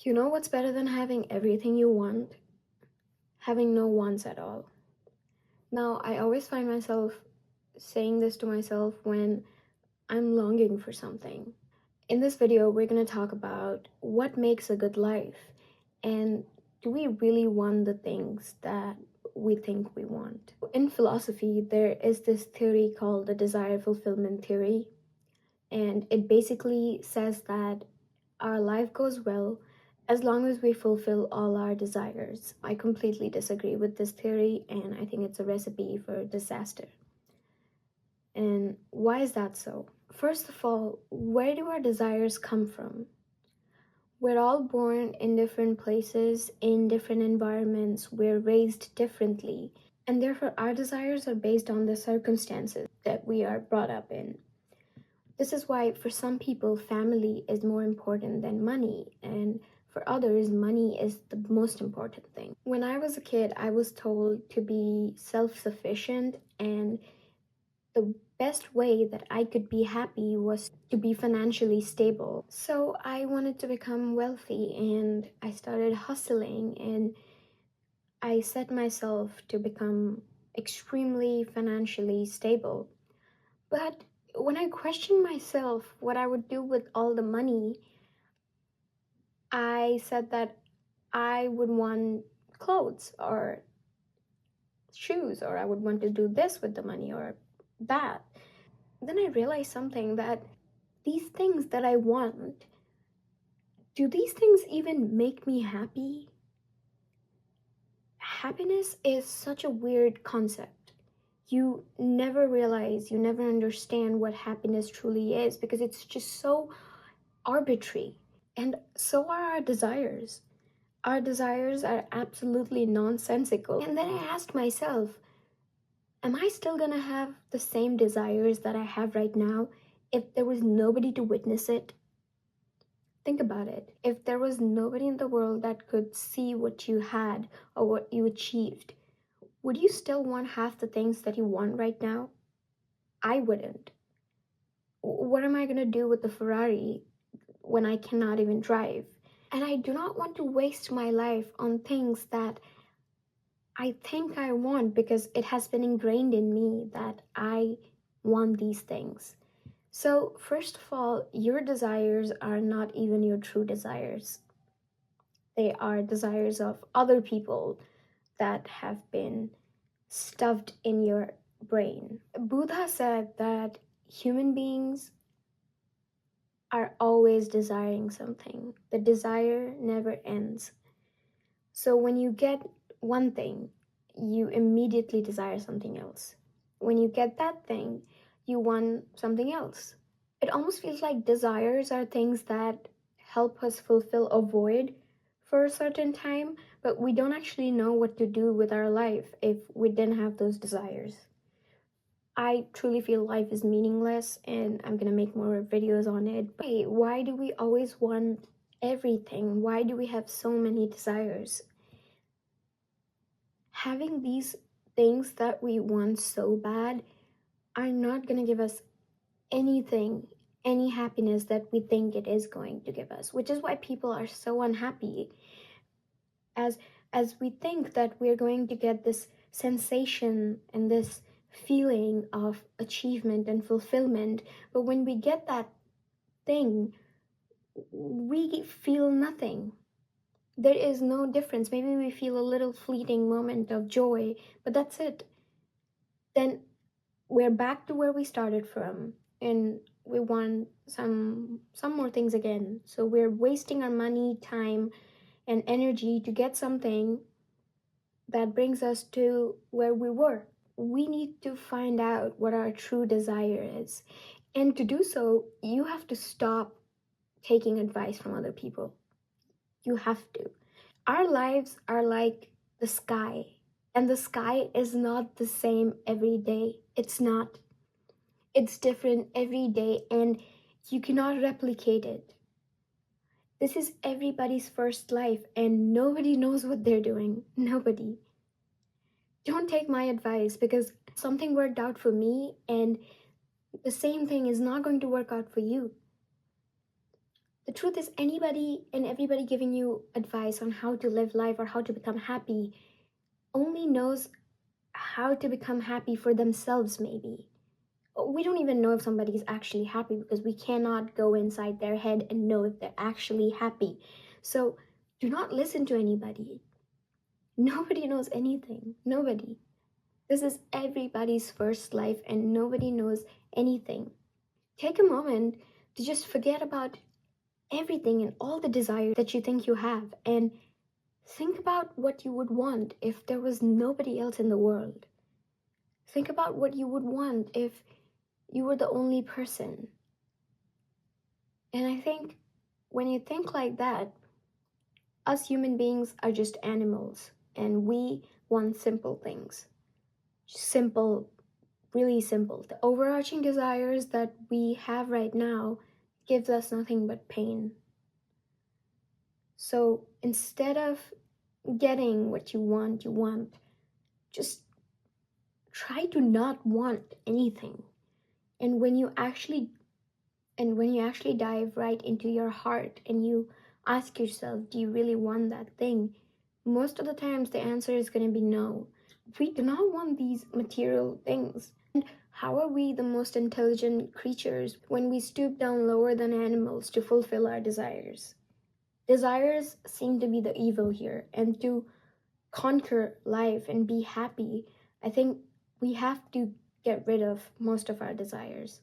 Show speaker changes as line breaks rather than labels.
You know what's better than having everything you want? Having no wants at all. Now, I always find myself saying this to myself when I'm longing for something. In this video, we're going to talk about what makes a good life and do we really want the things that we think we want? In philosophy, there is this theory called the desire fulfillment theory, and it basically says that our life goes well as long as we fulfill all our desires. I completely disagree with this theory, and I think it's a recipe for disaster. And why is that so? First of all, where do our desires come from? We're all born in different places, in different environments, we're raised differently, and therefore our desires are based on the circumstances that we are brought up in. This is why, for some people, family is more important than money, and for others, money is the most important thing. When I was a kid, I was told to be self sufficient, and the best way that I could be happy was to be financially stable. So I wanted to become wealthy, and I started hustling, and I set myself to become extremely financially stable. But when I questioned myself what I would do with all the money, I said that I would want clothes or shoes, or I would want to do this with the money or that. Then I realized something, that these things that I want, do these things even make me happy? Happiness is such a weird concept. You never realize, you never understand what happiness truly is because it's just so arbitrary. And so are our desires. Our desires are absolutely nonsensical. And then I asked myself, am I still gonna have the same desires that I have right now if there was nobody to witness it? Think about it. If there was nobody in the world that could see what you had or what you achieved, would you still want half the things that you want right now? I wouldn't. What am I gonna do with the Ferrari when I cannot even drive? And I do not want to waste my life on things that I think I want because it has been ingrained in me that I want these things. So, first of all, your desires are not even your true desires. They are desires of other people that have been stuffed in your brain. Buddha said that human beings are always desiring something. The desire never ends. So when you get one thing, you immediately desire something else. When you get that thing, you want something else. It almost feels like desires are things that help us fulfill a void for a certain time, but we don't actually know what to do with our life if we didn't have those desires. I truly feel life is meaningless, and I'm gonna make more videos on it. But hey, why do we always want everything? Why do we have so many desires? Having these things that we want so bad are not going to give us anything, any happiness that we think it is going to give us, which is why people are so unhappy. as as we think that we're going to get this sensation and this feeling of achievement and fulfillment, but when we get that thing, we feel nothing. There is no difference. Maybe we feel a little fleeting moment of joy, but that's it. Then we're back to where we started from, and we want some more things again. So we're wasting our money, time, and energy to get something that brings us to where we were. We need to find out what our true desire is, and to do so, you have to stop taking advice from other people. You have to. Our lives are like the sky, and the sky is not the same every day. It's not. It's different every day, and you cannot replicate it. This is everybody's first life, and nobody knows what they're doing. Nobody. Don't take my advice because something worked out for me, and the same thing is not going to work out for you. The truth is, anybody and everybody giving you advice on how to live life or how to become happy only knows how to become happy for themselves, maybe. We don't even know if somebody is actually happy because we cannot go inside their head and know if they're actually happy. So do not listen to anybody. Nobody knows anything. Nobody. This is everybody's first life and nobody knows anything. Take a moment to just forget about everything and all the desires that you think you have and think about what you would want if there was nobody else in the world. Think about what you would want if you were the only person. And I think when you think like that, us human beings are just animals and we want simple things. Simple, really simple. The overarching desires that we have right now gives us nothing but pain. So instead of getting what you want, just try to not want anything. And when you actually dive right into your heart and you ask yourself, do you really want that thing? Most of the times the answer is going to be no. We do not want these material things. And how are we the most intelligent creatures when we stoop down lower than animals to fulfill our desires? Desires seem to be the evil here, and to conquer life and be happy, I think we have to get rid of most of our desires.